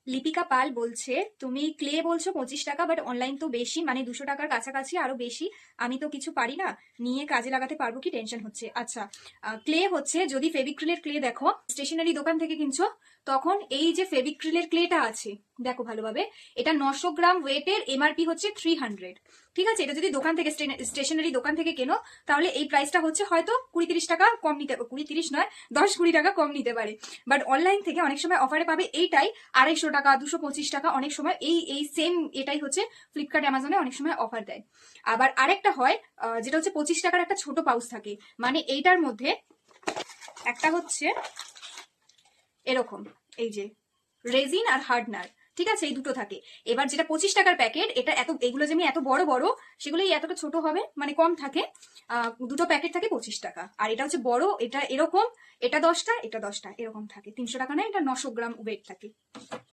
লিপিকা পাল বলছে, তুমি ক্লে বলছো 25 টাকা, বাট অনলাইন তো বেশি, মানে 200 টাকার কাছাকাছি, আরো বেশি। আমি তো কিছু পারি না, নিয়ে কাজে লাগাতে পারবো কি, টেনশন হচ্ছে। আচ্ছা, ক্লে হচ্ছে, যদি ফেভিক্রিলের ক্লে দেখো স্টেশনারি দোকান থেকে কিনছো, তখন এই যে ফেভিক্রিলের ক্লেটা আছে, দেখো ভালোভাবে, এটা 900 গ্রাম ওয়েটের, এমআরপি হচ্ছে 300। ঠিক আছে, এটা যদি দোকান থেকে, স্টেশনারি দোকান থেকে কেনো, তাহলে এই প্রাইসটা হচ্ছে হয়তো 20-30 টাকা কম নিতে, 20-30 নয়, 10-20 টাকা কম নিতে পারে। বাট অনলাইন থেকে অনেক সময় অফারে পাবে এইটাই 250 টাকা, 225 টাকা, অনেক সময় এই এই সেম এটাই হচ্ছে ফ্লিপকার্ট অ্যামাজনে অনেক সময় অফার দেয়। আবার আরেকটা হয়, যেটা হচ্ছে 25 টাকার একটা ছোট পাউচ থাকে, মানে এইটার মধ্যে একটা হচ্ছে এরকম, এই যে রেজিন আর হার্ডনার, ঠিক আছে, এই দুটো থাকে। এবার যেটা 25 টাকার প্যাকেট, এটা এত, এগুলো যেমনি এত বড় বড়, সেগুলো এতটা ছোট হবে, মানে কম থাকে। দুটো প্যাকেট থাকে 25 টাকা, আর এটা হচ্ছে বড়, এটা এরকম, এটা 10টা, এটা 10টা, এরকম থাকে। 300 টাকা না, এটা 900 গ্রাম ওয়েট থাকে।